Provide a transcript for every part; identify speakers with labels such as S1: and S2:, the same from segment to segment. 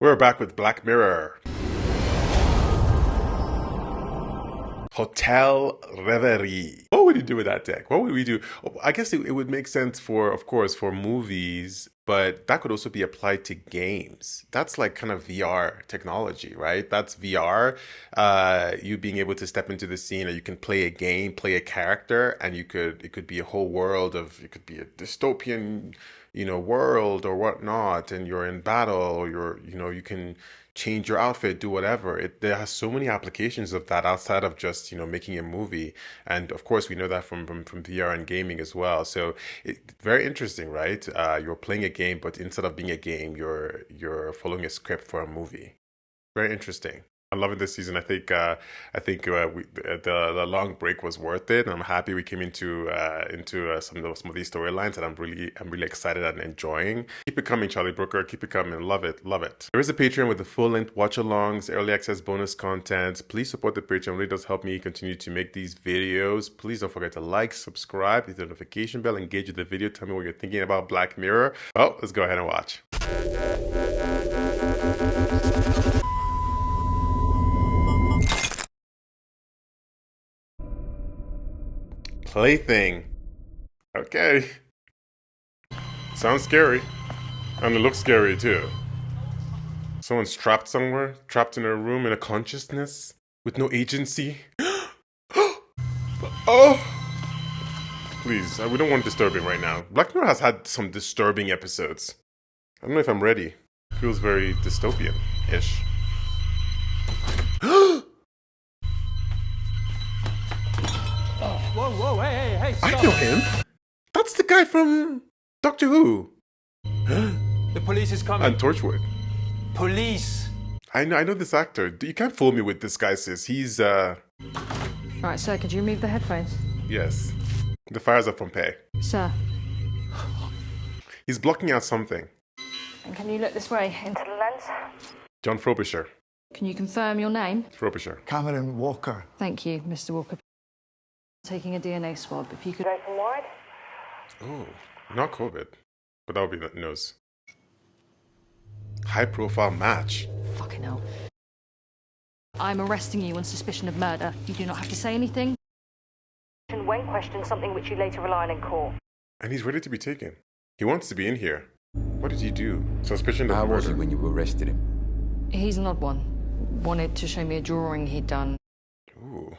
S1: We're back with Black Mirror. Hotel Reverie. What would you do with that deck? What would we do? I guess it would make sense for, of course, for movies, but that could also be applied to games. That's like kind of VR technology, right? That's VR. You being able to step into the scene, or you can play a game, play a character, and it could be a whole world of, it could be a dystopian, world or whatnot, and you're in battle, or you can change your outfit, do whatever. There are so many applications of that outside of just, making a movie. And of course, we know that from VR and gaming as well. So very interesting, right? You're playing a game, but instead of being a game, you're following a script for a movie. Very interesting. I'm loving this season. The long break was worth it, and I'm happy we came into some of these storylines, and I'm really excited and enjoying. Keep it coming, Charlie Brooker. Keep it coming. Love it, love it. There is a Patreon with the full-length watch-alongs, early access bonus content. Please support the Patreon. It really does help me continue to make these videos. Please don't forget to like, subscribe, hit the notification bell, engage with the video. Tell me what you're thinking about Black Mirror. Well, let's go ahead and watch. Plaything. Okay. Sounds scary. And it looks scary too. Someone's trapped somewhere, trapped in a room in a consciousness with no agency. Oh! Please, we don't want disturbing right now. Black Mirror has had some disturbing episodes. I don't know if I'm ready. Feels very dystopian-ish.
S2: Whoa, hey, stop.
S1: I know him. That's the guy from Doctor Who.
S2: The police is coming.
S1: And Torchwood.
S2: Police.
S1: I know this actor. You can't fool me with this guy, sis. He's,
S3: Right, sir, could you remove the headphones?
S1: Yes. The fires of Pompeii.
S3: Sir.
S1: He's blocking out something.
S3: And can you look this way, into the lens?
S1: John Frobisher.
S3: Can you confirm your name?
S1: Frobisher.
S4: Cameron Walker.
S3: Thank you, Mr. Walker. Taking a DNA swab. If you could open wide.
S1: Oh, not COVID. But that would be the nose. High profile match.
S3: Fucking hell. I'm arresting you on suspicion of murder. You do not have to say anything. When questioned, something which you later rely on in court.
S1: And he's ready to be taken. He wants to be in here. What did he do? Suspicion of
S5: How
S1: murder.
S5: was he when you arrested him?
S3: He's an odd one. Wanted to show me a drawing he'd done.
S1: Ooh.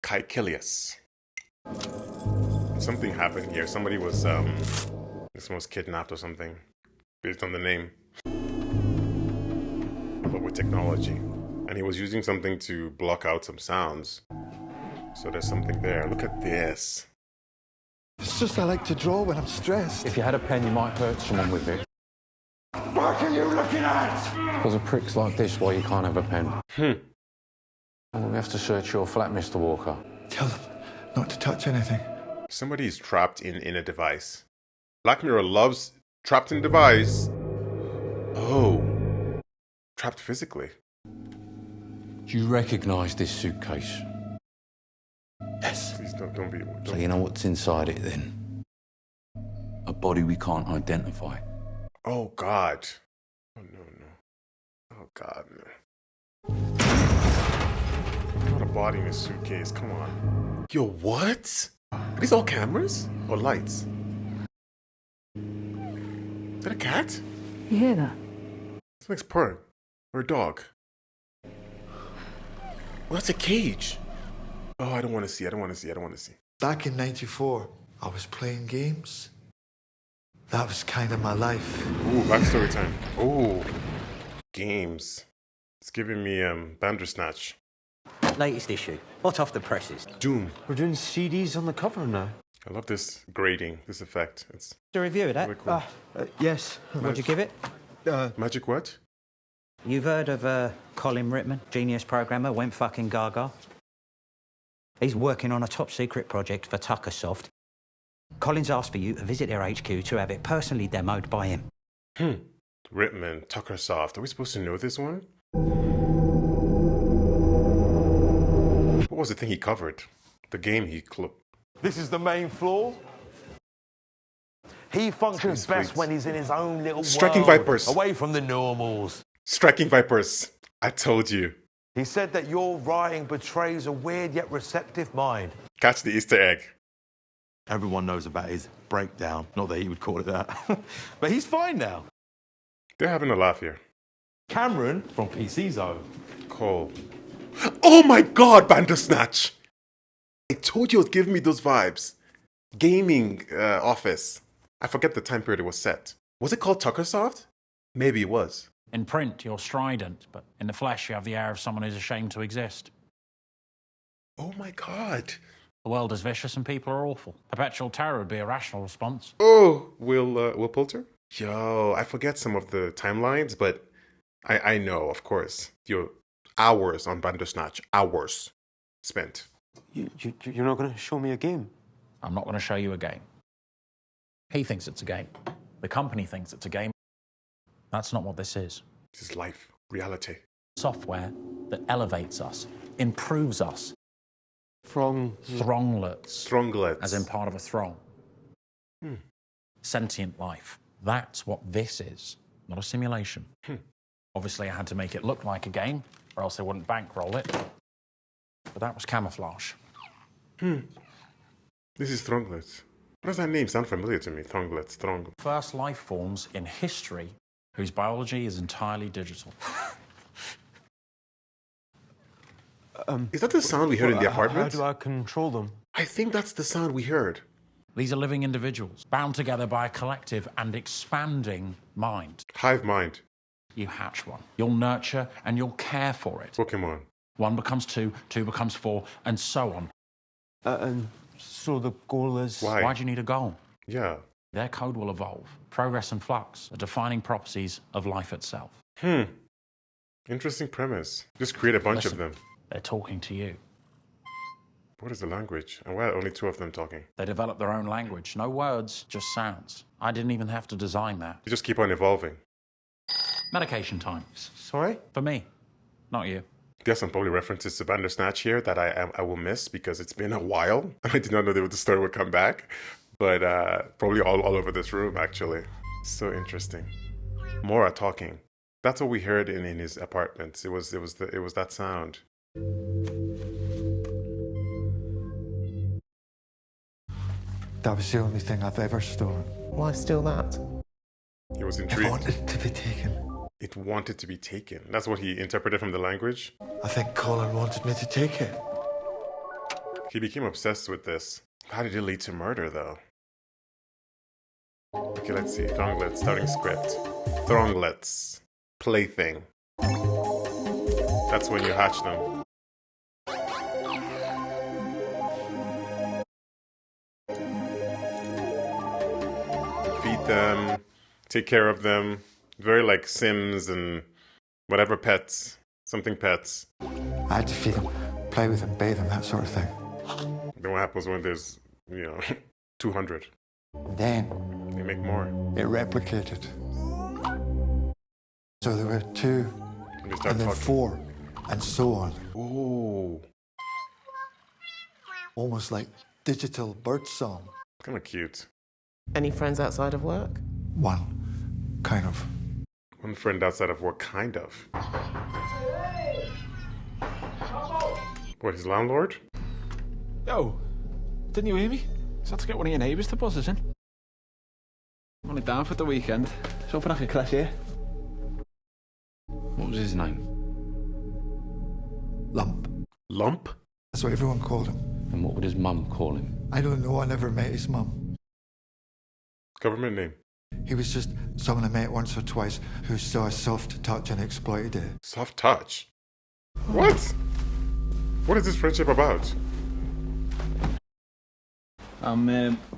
S1: Caecilius. Something happened here. Somebody was, someone was kidnapped or something. Based on the name. But with technology. And he was using something to block out some sounds. So there's something there. Look at this.
S4: It's just I like to draw when I'm stressed.
S5: If you had a pen, you might hurt someone with it.
S4: What are you looking at?
S5: Because of pricks like this, why you can't have a pen. Well, we have to search your flat, Mr. Walker.
S4: Tell them not to touch anything.
S1: Somebody is trapped in a device. Black Mirror loves trapped in device. Oh. Trapped physically.
S5: Do you recognise this suitcase?
S4: Yes.
S1: Please don't be...
S5: So you know what's inside it, then? A body we can't identify.
S1: Oh, God. Oh, no. Oh, God, no. Not a body in a suitcase. Come on. Yo, what? Are these all cameras? Or lights? Is that a cat?
S3: You hear that?
S1: It's like purr. Or a dog. Oh, that's a cage. Oh, I don't want to see.
S4: Back in '94, I was playing games. That was kind of my life.
S1: Ooh, backstory time. Ooh. Games. It's giving me, Bandersnatch.
S6: Latest issue. Hot off the presses.
S1: Doom.
S2: We're doing CDs on the cover now.
S1: I love this grading, this effect. It's
S6: The review of that.
S1: really cool.
S2: Yes.
S6: What'd you give it?
S1: Magic what?
S6: You've heard of Colin Rittman, genius programmer, went fucking gaga. He's working on a top secret project for Tuckersoft. Colin's asked for you to visit their HQ to have it personally demoed by him.
S1: Rittman, Tuckersoft. Are we supposed to know this one? What was the thing he covered? The game he clipped.
S7: This is the main floor. He functions
S1: Space
S7: best
S1: Fleets.
S7: when he's in his own little
S1: Striking
S7: world,
S1: Vipers.
S7: away from the normals.
S1: Striking Vipers. I told you.
S7: He said that your writing betrays a weird yet receptive mind.
S1: Catch the Easter egg.
S7: Everyone knows about his breakdown. Not that he would call it that. But he's fine now.
S1: They're having a laugh here.
S7: Cameron from PC Zone.
S1: Cole. Oh my god, Bandersnatch! I told you it would give me those vibes. Gaming office. I forget the time period it was set. Was it called Tuckersoft? Maybe it was.
S8: In print, you're strident, but in the flesh, you have the air of someone who's ashamed to exist.
S1: Oh my god.
S8: The world is vicious and people are awful. Perpetual terror would be a rational response.
S1: Oh, Will Poulter? Yo, I forget some of the timelines, but I know, of course. Your hours on Bandersnatch. Hours spent.
S2: You're not going to show me a game?
S8: I'm not going to show you a game. He thinks it's a game. The company thinks it's a game. That's not what this is.
S1: This is life. Reality.
S8: Software that elevates us, improves us. Thronglets.
S1: Thronglets.
S8: As in part of a throng. Sentient life. That's what this is, not a simulation. Obviously, I had to make it look like a game, or else they wouldn't bankroll it. But that was camouflage.
S1: This is Thronglets. Why does that name sound familiar to me? Thronglets, Throng.
S8: First life forms in history whose biology is entirely digital.
S1: Is that the sound we heard in the apartment?
S2: How do I control them?
S1: I think that's the sound we heard.
S8: These are living individuals, bound together by a collective and expanding mind.
S1: Hive mind.
S8: You hatch one. You'll nurture and you'll care for it.
S1: Pokemon.
S8: 1 becomes 2, 2 becomes 4, and so on.
S2: And so the goal is...
S1: Why?
S8: Why do you need a goal?
S1: Yeah.
S8: Their code will evolve. Progress and flux are defining properties of life itself.
S1: Interesting premise. Just create a bunch of them.
S8: They're talking to you.
S1: What is the language? And why are only 2 of them talking?
S8: They develop their own language. No words, just sounds. I didn't even have to design that.
S1: You just keep on evolving.
S8: Medication time.
S2: Sorry?
S8: For me, not you.
S1: There's some probably references to Bandersnatch here that I will miss because it's been a while. I did not know that the story would come back. But probably all over this room, actually. So interesting. Mora talking. That's what we heard in his apartment. It was that sound.
S4: That was the only thing I've ever stolen.
S9: Why steal that?
S1: He was
S4: I
S1: intrigued.
S4: wanted it to be taken.
S1: It wanted to be taken. That's what he interpreted from the language.
S4: I think Colin wanted me to take it.
S1: He became obsessed with this. How did it lead to murder, though? Okay, let's see. Thronglets, starting script. Thronglets. Plaything. That's when you hatch them. Feed them. Take care of them. Very like Sims and whatever pets. Something pets.
S4: I had to feed them, play with them, bathe them, that sort of thing.
S1: Then what happens when there's, 200?
S4: Then
S1: They make more.
S4: it replicated. So there were 2,
S1: And they start
S4: and then
S1: talking.
S4: 4, and so on.
S1: Ooh.
S4: Almost like digital birdsong.
S1: Kind of cute.
S9: Any friends outside of work?
S4: One, kind of.
S1: One friend outside of work, kind of. What, his landlord?
S2: Yo, didn't you hear me? Just had to get one of your neighbours to buzz us in. I'm only down for the weekend. So open up your class here.
S5: What was his name?
S4: Lump.
S1: Lump?
S4: That's what everyone called him.
S5: And what would his mum call him?
S4: I don't know, I never met his mum.
S1: Government name.
S4: He was just someone I met once or twice who saw a soft touch and exploited it.
S1: Soft touch? What? What is this friendship about?
S2: I'm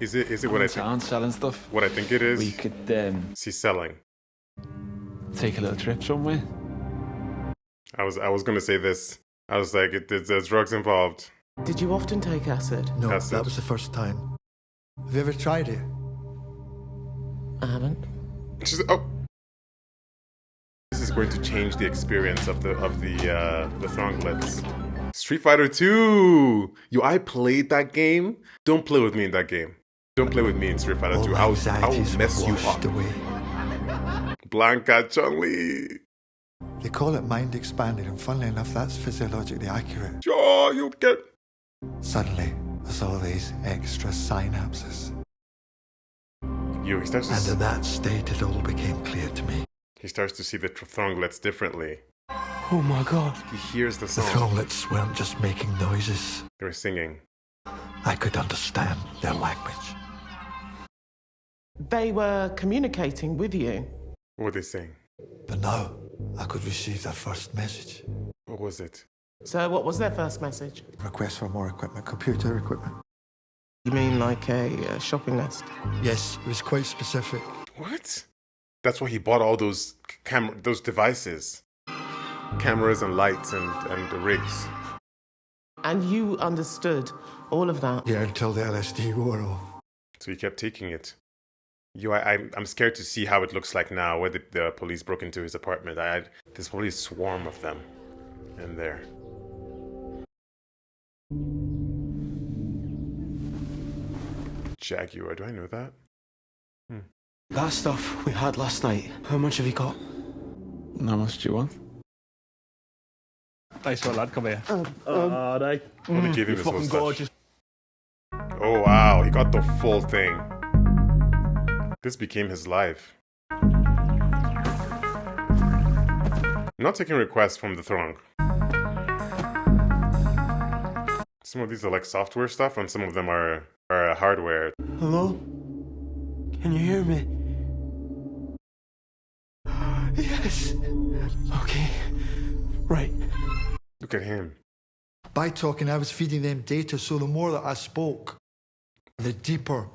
S1: Is it what I
S2: in
S1: think?
S2: town selling stuff.
S1: What I think it is?
S2: We could
S1: Is he selling?
S2: take a little trip somewhere.
S1: I was gonna say this. I was like, there's drugs involved.
S9: Did you often take acid?
S4: No,
S1: That's
S4: that
S1: it.
S4: was the first time. Have you ever tried it?
S9: I haven't.
S1: She's, oh. This is going to change the experience of the Thronglets. Street Fighter 2. I played that game. Don't play with me in that game. Don't play with me in Street Fighter
S4: All
S1: 2.
S4: my
S1: I will
S4: anxieties
S1: mess you
S4: washed
S1: up.
S4: away.
S1: Blanca Chun-Li.
S4: They call it mind expanded, and funnily enough, that's physiologically accurate.
S1: Oh, you get...
S4: Suddenly, there's all these extra synapses.
S1: He starts to
S4: And at that state, it all became clear to me.
S1: He starts to see the thronglets differently.
S4: Oh my god.
S1: He hears the
S4: The
S1: song.
S4: thronglets weren't just making noises.
S1: They were singing.
S4: I could understand their language.
S9: They were communicating with you.
S1: What were they saying?
S4: But now, I could receive their first message.
S1: What was it?
S9: So what was their first message?
S4: Request for more equipment, computer equipment.
S9: You mean like a shopping list?
S4: Yes, it was quite specific.
S1: What? That's why he bought all those those devices. Cameras and lights and the rigs.
S9: And you understood all of that?
S4: Yeah, until the LSD wore off.
S1: So he kept taking it. I'm scared to see how it looks like now, where the police broke into his apartment. There's probably a swarm of them in there. Jaguar, do I know that?
S10: That stuff we had last night, how much have you got?
S2: How much do you want? Nice one, lad. Come here. Alright.
S1: Well, they gave him
S2: You're
S1: his whole
S2: fucking
S1: stuff.
S2: gorgeous.
S1: Oh wow, he got the full thing. This became his life. Not taking requests from the throng. Some of these are like software stuff, and some of them are hardware.
S10: Hello? Can you hear me? Yes. Okay. Right.
S1: Look at him.
S4: By talking, I was feeding them data, so the more that I spoke, the deeper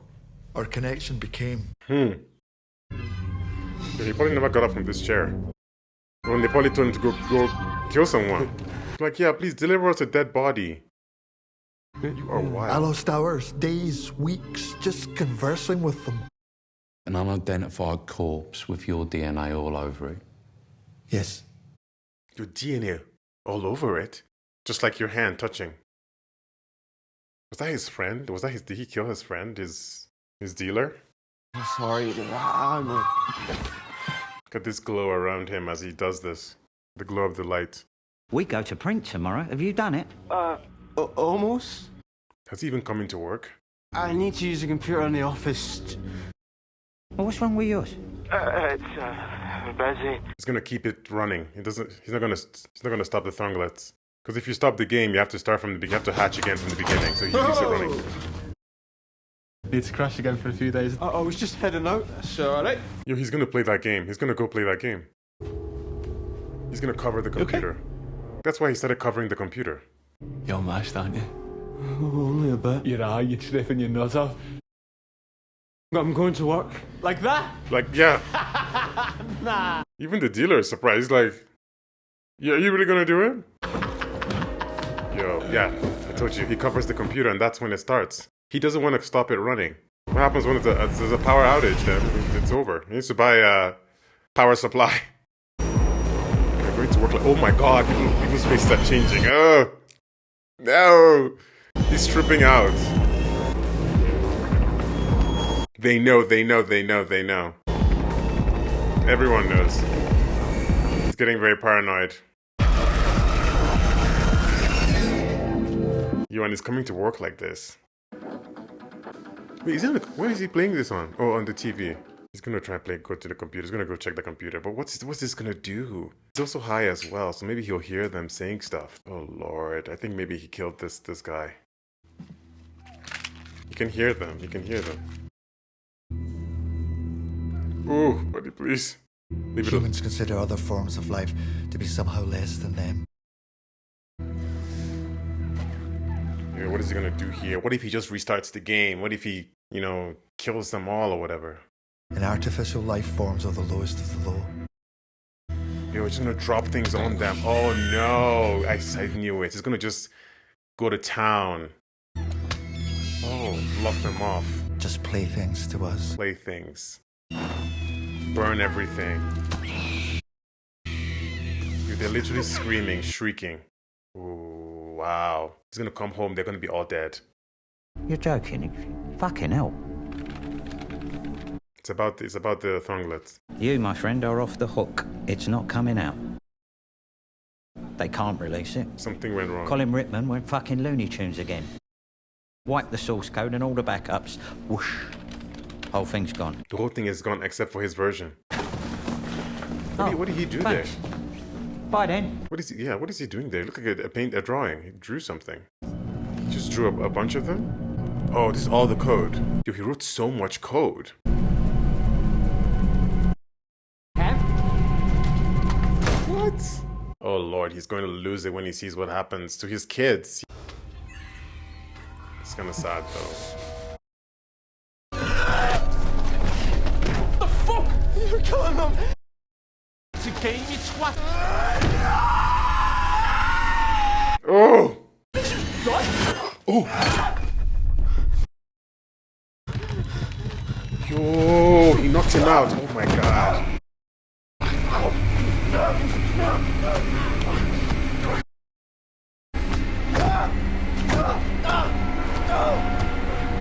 S4: our connection became.
S1: Yeah, he probably never got up from this chair. When they probably told him to go kill someone. Like, yeah, please deliver us a dead body. You are
S4: I
S1: wild.
S4: lost hours, days, weeks, just conversing with them.
S5: An unidentified corpse with your DNA all over it.
S4: Yes.
S1: Your DNA all over it, just like your hand touching. Was that his friend? Did he kill his friend? His dealer?
S10: I'm sorry. I'm
S1: Look at this glow around him as he does this. The glow of the light.
S6: We go to print tomorrow. Have you done it?
S10: almost.
S1: Has he even come into work?
S10: I need to use a computer in the office.
S6: Well, what's wrong with yours?
S10: It's busy.
S1: He's gonna keep it running. He's not gonna stop the thronglets. Because if you stop the game, you have to start from the beginning. You have to hatch again from the beginning. So he keeps it running.
S2: Need to crash again for a few days.
S10: I was just heading out. That's alright.
S1: Yo, he's gonna play that game. He's gonna go play that game. He's gonna cover the computer. That's why he started covering the computer.
S2: You're mashed, aren't you?
S10: Only a bit.
S2: You're high, you're tripping your nut off.
S10: I'm going to work.
S2: Like that?
S1: Like, yeah.
S2: Nah.
S1: Even the dealer is surprised. He's like, yeah, are you really gonna do it? Yo, yeah, I told you, he covers the computer and that's when it starts. He doesn't want to stop it running. What happens when there's a power outage? Then it's over. He needs to buy a power supply. They're going to work like, oh my god, people's faces are changing. Oh, no, he's tripping out. They know. Everyone knows. He's getting very paranoid. Yuan is coming to work like this. Wait, where is he playing this on? Oh, on the TV. He's gonna try and go to the computer. He's gonna go check the computer. But what's this gonna do? He's also high as well, so maybe he'll hear them saying stuff. Oh lord, I think maybe he killed this guy. You can hear them. Ooh, buddy, please. Leave it alone.
S4: Humans consider other forms of life to be somehow less than them.
S1: Yeah, what is he gonna do here? What if he just restarts the game? What if he, kills them all or whatever?
S4: And artificial life forms are the lowest of the low.
S1: Yo, it's gonna drop things on them. Oh no, I knew it. It's gonna just go to town. Oh, lock them off.
S4: Just playthings to us.
S1: Playthings. Burn everything. Dude, they're literally screaming, shrieking. Ooh, wow. He's gonna come home, they're gonna be all dead.
S6: You're joking. Fucking hell.
S1: It's about the thronglets.
S6: You, my friend, are off the hook. It's not coming out. They can't release it.
S1: Something went wrong.
S6: Colin Rittman went fucking Looney Tunes again. Wipe the source code and all the backups. Whoosh. Whole thing's gone.
S1: The whole thing is gone except for his version. What did he do
S6: thanks.
S1: there?
S6: Bye then.
S1: What is he doing there? Look like a drawing. He drew something. He just drew a bunch of them? Oh, this is all the code. Yo, he wrote so much code. What? Oh Lord, he's going to lose it when he sees what happens to his kids. It's kind of sad though.
S10: What the fuck? You're killing them! It's a game, you twat!
S1: Oh! Oh! Yo, he knocked him out. Oh my god.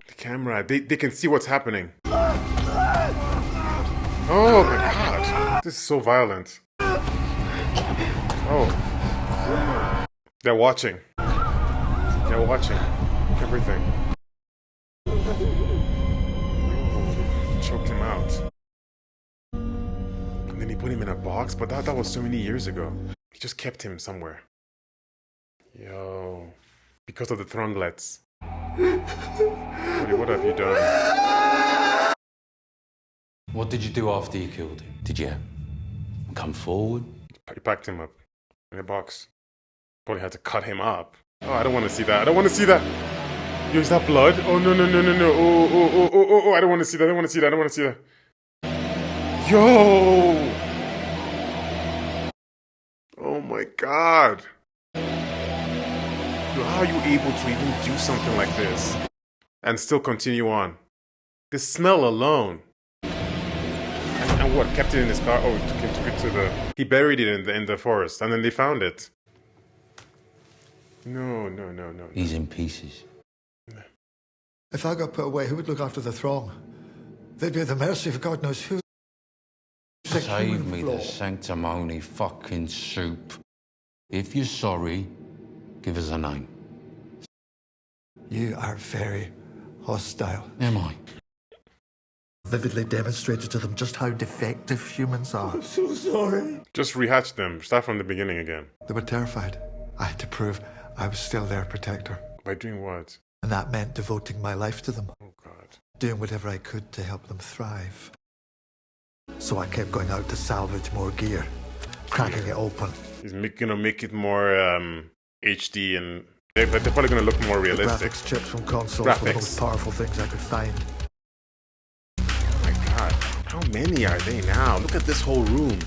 S1: The camera, they can see what's happening. Oh my god. This is so violent. Oh. They're watching. They're watching everything. Choked him out. And then he put him in a box, but that was so many years ago. He just kept him somewhere. Yo. Because of the Thronglets. What have you done?
S5: What did you do after you killed him? Did you come forward?
S1: He packed him up in a box. Probably had to cut him up. Oh, I don't want to see that. I don't want to see that. Yo, is that blood? Oh, no. Oh, I don't want to see that. I don't want to see that. I don't want to see that. Yo! Oh my god. Yo, how are you able to even do something like this? And still continue on? The smell alone. And what? Kept it in his car? Oh, he took it to the... He buried it in the forest. And then they found it. No.
S5: He's in pieces.
S4: If I got put away, who would look after the throng? They'd be at the mercy of God knows who.
S5: Save me the sanctimony fucking soup. If you're sorry, give us a name.
S4: You are very hostile.
S5: Am I?
S4: Vividly demonstrated to them just how defective humans are. I'm so sorry.
S1: Just rehatch them. Start from the beginning again.
S4: They were terrified. I had to prove I was still their protector.
S1: By doing what?
S4: And that meant devoting my life to them.
S1: Oh, God.
S4: Doing whatever I could to help them thrive. So I kept going out to salvage more gear. Cracking it open.
S1: He's gonna make it more HD and... They're probably gonna look more realistic.
S4: The graphics chips from consoles were the most powerful things I could find.
S1: How many are they now? Look at this whole room.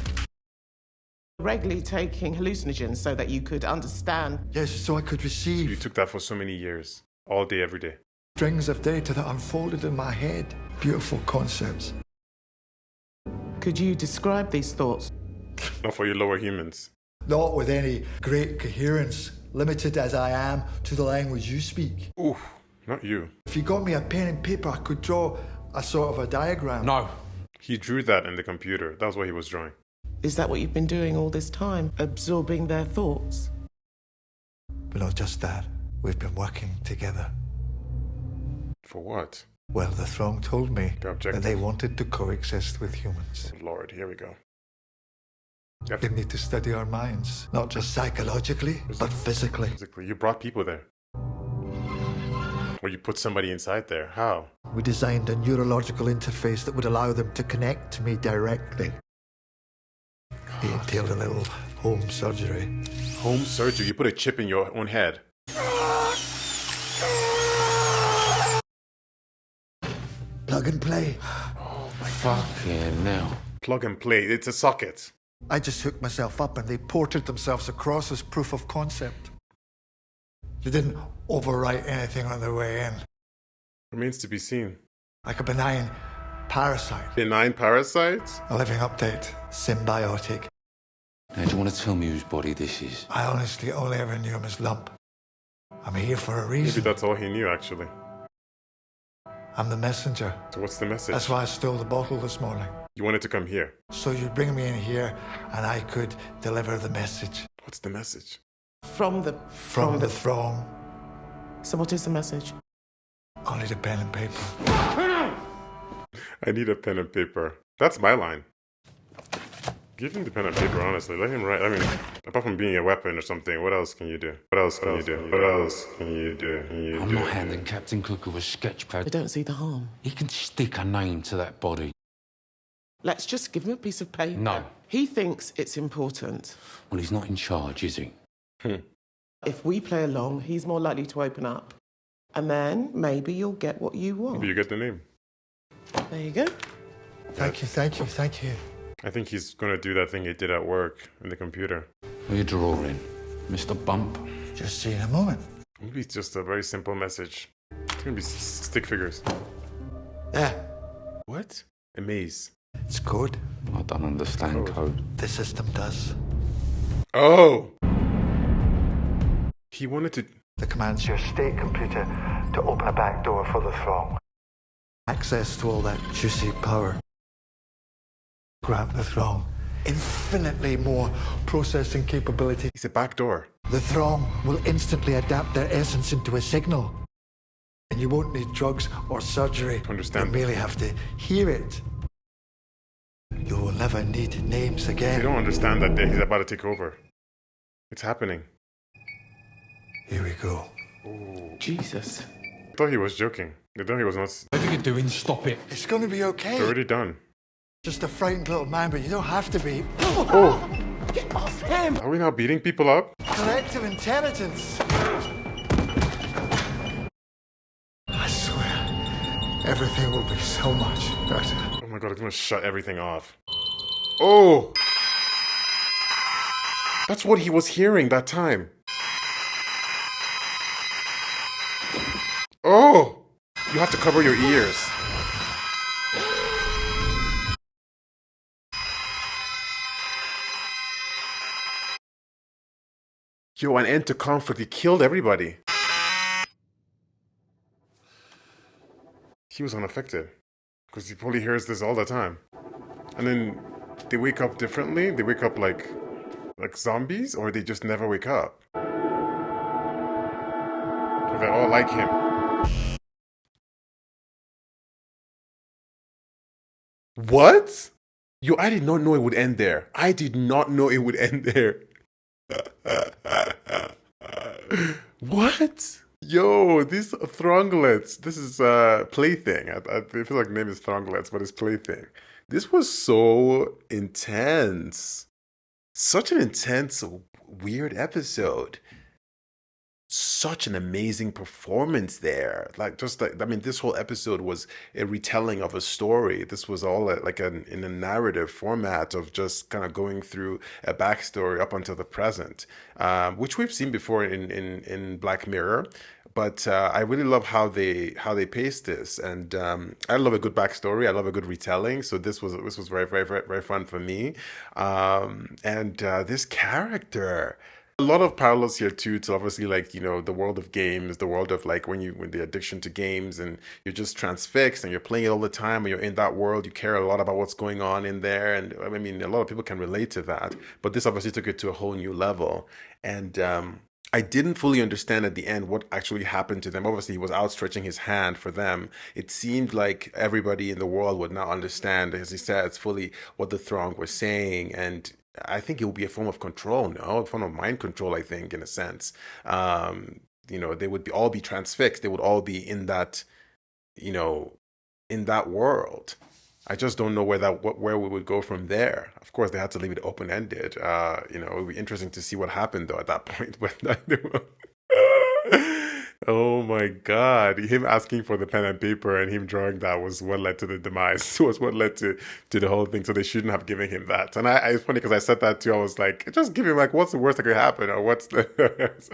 S9: Regularly taking hallucinogens so that you could understand.
S4: Yes, so I could receive.
S1: So you took that for so many years. All day, every day.
S4: Strings of data that unfolded in my head. Beautiful concepts.
S9: Could you describe these thoughts?
S1: Not for you lower humans.
S4: Not with any great coherence, limited as I am to the language you speak.
S1: Ooh, not you.
S4: If you got me a pen and paper, I could draw a sort of a diagram.
S5: No.
S1: He drew that in the computer. That was what he was drawing.
S9: Is that what you've been doing all this time? Absorbing their thoughts?
S4: But not just that. We've been working together.
S1: For what?
S4: Well, the throng told me
S1: The
S4: that they wanted to coexist with humans.
S1: Oh, Lord, here we go.
S4: They need to study our minds, not just psychologically, but physically.
S1: You brought people there. Or you put somebody inside there. How?
S4: We designed a neurological interface that would allow them to connect to me directly. It entailed a little home surgery.
S1: Home surgery? You put a chip in your own head.
S4: Plug and play.
S1: Oh my
S5: Fucking hell.
S1: Plug and play. It's a socket.
S4: I just hooked myself up and they ported themselves across as proof of concept. They didn't overwrite anything on their way in.
S1: Remains to be seen.
S4: Like a benign parasite.
S1: Benign parasites?
S4: A living update. Symbiotic.
S5: Now, do you want to tell me whose body this is?
S4: I honestly only ever knew him as Lump. I'm here for a
S1: Maybe
S4: reason.
S1: that's all he knew, actually.
S4: I'm the messenger.
S1: So what's the message?
S4: That's why I stole the bottle this morning.
S1: You wanted to come here.
S4: So you'd bring me in here and I could deliver the message.
S1: What's the message?
S9: From the
S4: throng.
S9: So what is the message?
S4: I'll need a pen and paper.
S1: I need a pen and paper. That's my line. Give him the pen and paper, honestly. Let him write. I mean, apart from being a weapon or something, what else can you do? What else can you do? What else can you do?
S5: I'm not handing Captain Cook a sketch pad.
S9: I don't see the harm.
S5: He can stick a name to that body.
S9: Let's just give him a piece of paper.
S5: No.
S9: He thinks it's important.
S5: Well, he's not in charge, is he?
S9: If we play along, he's more likely to open up. And then maybe you'll get what you want.
S1: Maybe you get the name.
S9: There you go.
S4: Thank you.
S1: I think he's going to do that thing he did at work in the computer.
S5: What are you drawing, Mr. Bump?
S4: Just see in a moment.
S1: Maybe it's just a very simple message. It's going to be stick figures.
S4: There.
S1: What? A maze.
S4: It's code.
S5: I don't understand code.
S4: The system does.
S1: Oh! He wanted to...
S4: The command's your state computer to open a back door for the throng. Access to all that juicy power. Grant the throng infinitely more processing capability.
S1: It's a back door.
S4: The throng will instantly adapt their essence into a signal. And you won't need drugs or surgery.
S1: Understand.
S4: You merely have to hear it. You will never need names again.
S1: They don't understand that he's about to take over. It's happening.
S4: Here we go.
S1: Oh.
S9: Jesus.
S1: I thought he was joking. I thought he was not...
S5: Whatever you're doing, stop it.
S4: It's going to be okay.
S1: It's already done.
S4: Just a frightened little man, but you don't have to be.
S1: Oh!
S9: Get off him!
S1: Are we now beating people up?
S4: Collective intelligence. I swear, everything will be so much better.
S1: Oh my god, I'm gonna shut everything off. Oh! That's what he was hearing that time. Oh! You have to cover your ears. Yo, an end to conflict. He killed everybody. He was unaffected. Because he probably hears this all the time. And then they wake up differently? They wake up like zombies? Or they just never wake up? Or they're all like him. What? Yo, I did not know it would end there. I did not know it would end there. What? Yo, these Thronglets. This is Plaything. I feel like the name is Thronglets, but it's Plaything. This was so intense. Such an intense, weird episode. Such an amazing performance there. This whole episode was a retelling of a story. This was all in a narrative format of just kind of going through a backstory up until the present, which we've seen before in Black Mirror. But I really love how they paced this, and I love a good backstory. I love a good retelling. So this was very, very, very, very fun for me. And this character. A lot of parallels here too to obviously the world of games, the world of when the addiction to games and you're just transfixed and you're playing it all the time and you're in that world, you care a lot about what's going on in there. And I mean, a lot of people can relate to that, but this obviously took it to a whole new level. And I didn't fully understand at the end what actually happened to them. Obviously, he was outstretching his hand for them. It seemed like everybody in the world would now understand, as he says, fully what the Throng was saying. And I think it would be a form of control, no? A form of mind control, I think, in a sense. They would all be transfixed. They would all be in that, in that world. I just don't know where we would go from there. Of course, they had to leave it open-ended. It would be interesting to see what happened, though, at that point. Oh my God. Him asking for the pen and paper and him drawing that was what led to the demise. Was what led to the whole thing. So they shouldn't have given him that. And it's funny because I said that too. I was like, just give him what's the worst that could happen? Or what's the... It's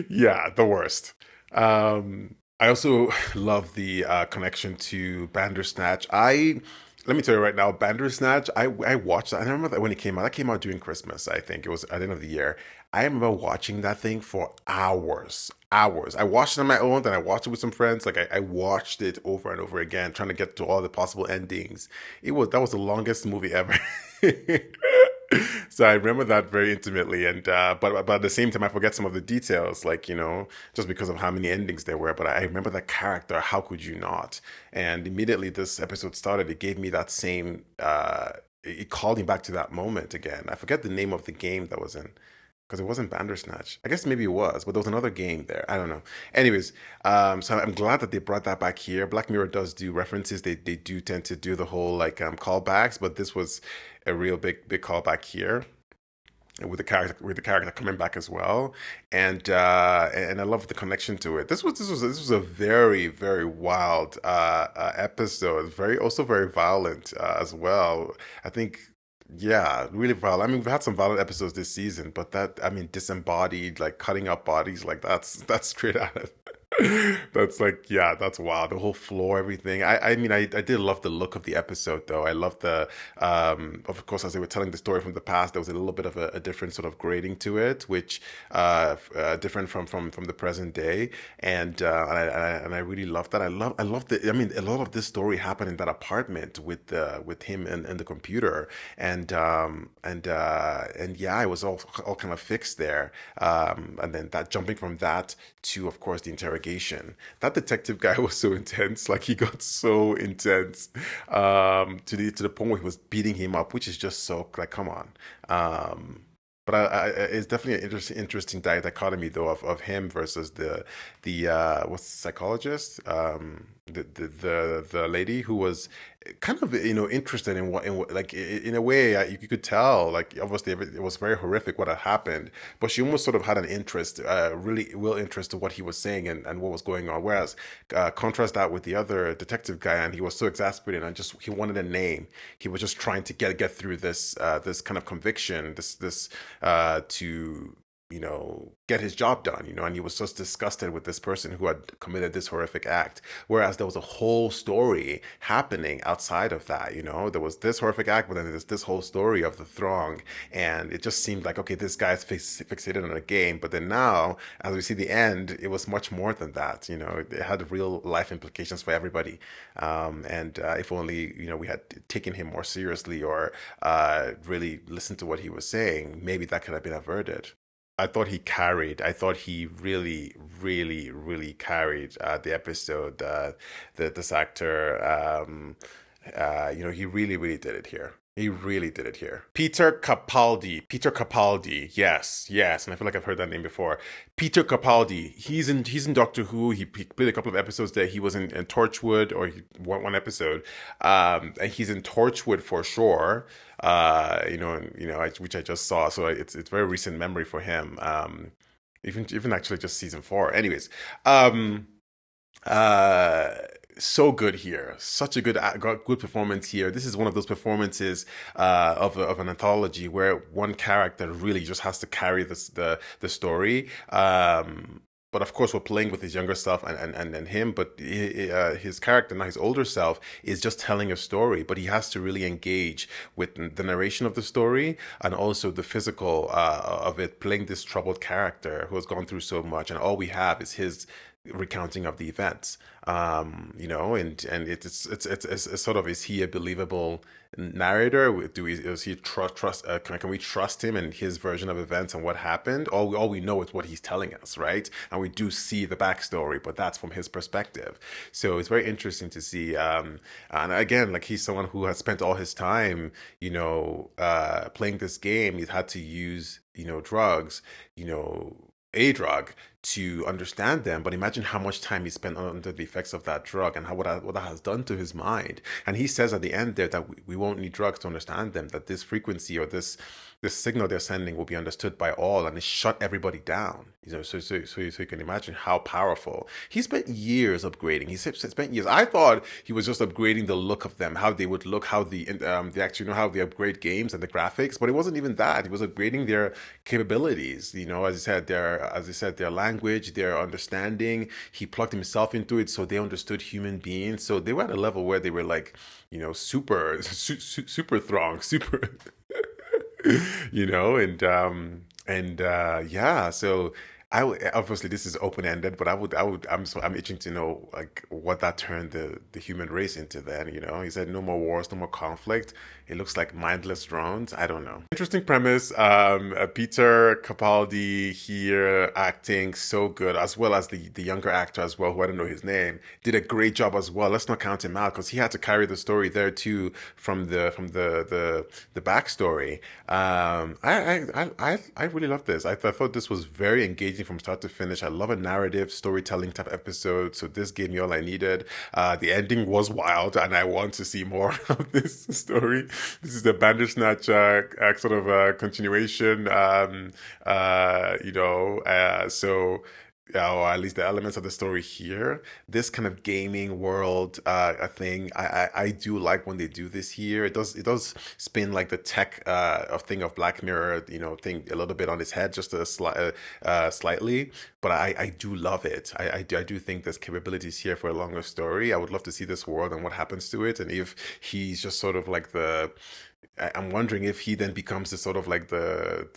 S1: yeah, the worst. I also love the connection to Bandersnatch. Let me tell you right now, Bandersnatch, I watched that. I remember that when it came out. That came out during Christmas, I think. It was at the end of the year. I remember watching that thing for hours. I watched it on my own, then I watched it with some friends. I watched it over and over again, trying to get to all the possible endings. That was the longest movie ever. So I remember that very intimately, and but at the same time, I forget some of the details, like just because of how many endings there were. But I remember that character. How could you not? And immediately this episode started, it gave me that same. It called me back to that moment again. I forget the name of the game that was in. Because it wasn't Bandersnatch. I guess maybe it was, but there was another game there. I don't know. Anyways, so I'm glad that they brought that back here. Black Mirror does do references. They do tend to do the whole like callbacks, but this was a real big callback here with the character coming back as well, and I love the connection to it. This was a very wild episode, very also very violent as well. I think. Yeah, really violent. I mean, we've had some violent episodes this season, but that, I mean, disembodied, like cutting up bodies, like that's straight out of that's like, yeah, that's wild. The whole floor, everything. I mean, I did love the look of the episode, though. I love of course, as they were telling the story from the past, there was a little bit of a different sort of grading to it, which different from the present day, and I really loved that. I love the. I mean, a lot of this story happened in that apartment with him and the computer, and yeah, it was all kind of fixed there, and then that jumping from that to, of course, the interrogation. That detective guy was so intense. Like he got so intense to the point where he was beating him up, which is just so like, come on. But it's definitely an interesting dichotomy though of him versus the what's the psychologist, the lady who was kind of interested in what like in a way you could tell, like obviously it was very horrific what had happened, but she almost sort of had an interest, really real interest to what he was saying and what was going on. Whereas contrast that with the other detective guy, and he was so exasperated and just he wanted a name. He was just trying to get through this kind of conviction, this to get his job done, and he was just disgusted with this person who had committed this horrific act. Whereas there was a whole story happening outside of that, there was this horrific act, but then there's this whole story of the throng. And it just seemed like, okay, this guy's fixated on a game. But then now, as we see the end, it was much more than that. It had real life implications for everybody. And if only, we had taken him more seriously or really listened to what he was saying, maybe that could have been averted. I thought he carried. I thought he really carried the episode. This actor, he really did it here. He really did it here. Peter Capaldi. Peter Capaldi. Yes, and I feel like I've heard that name before. Peter Capaldi. He's in Doctor Who. He played a couple of episodes there. He was in Torchwood, or one episode. And he's in Torchwood for sure. Which I just saw. So it's very recent memory for him. Even actually just season 4. Anyways, so good here. Such a good performance here. This is one of those performances of an anthology where one character really just has to carry the story. But of course, we're playing with his younger self and him, but his character, now his older self, is just telling a story. But he has to really engage with the narration of the story and also the physical of it, playing this troubled character who has gone through so much, and all we have is his recounting of the events. And it's sort of, is he a believable narrator? Is he trust? Can we trust him and his version of events and what happened? All we know is what he's telling us, right? And we do see the backstory, but that's from his perspective. So it's very interesting to see. And again, like, he's someone who has spent all his time, playing this game. He's had to use, drugs, a drug to understand them, but imagine how much time he spent under the effects of that drug and what that has done to his mind. And he says at the end there that we won't need drugs to understand them, that this frequency or this signal they're sending will be understood by all, and it shut everybody down. So you can imagine how powerful. He spent years upgrading. He spent years. I thought he was just upgrading the look of them, how they would look, how they actually how they upgrade games and the graphics. But it wasn't even that. He was upgrading their capabilities. As I said, their language, their understanding. He plugged himself into it, so they understood human beings. So they were at a level where they were like, super throng, super. Yeah, so obviously this is open ended, but I'm itching to know, like, what that turned the human race into then. He said no more wars, no more conflict. it looks like mindless drones. I don't know. Interesting premise. Peter Capaldi here acting so good, as well as the younger actor as well, who I don't know his name, did a great job as well. Let's not count him out because he had to carry the story there too from the backstory. I really love this. I thought this was very engaging from start to finish. I love a narrative storytelling type episode, so this gave me all I needed. The ending was wild, and I want to see more of this story. This is the Bandersnatch sort of continuation, so or at least the elements of the story here. This kind of gaming world thing, I do like when they do this here. It does spin like the tech thing of Black Mirror, thing a little bit on its head, just slightly. But I do love it. I do think there's capabilities here for a longer story. I would love to see this world and what happens to it, and if he's just sort of like I'm wondering if he then becomes the sort of like the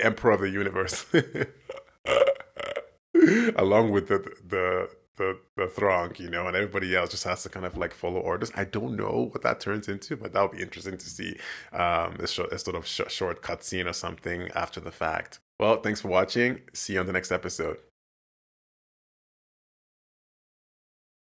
S1: emperor of the universe. Along with the throng, and everybody else just has to kind of like follow orders. I don't know what that turns into, but that would be interesting to see a sort of short cutscene or something after the fact. Well, thanks for watching. See you on the next episode.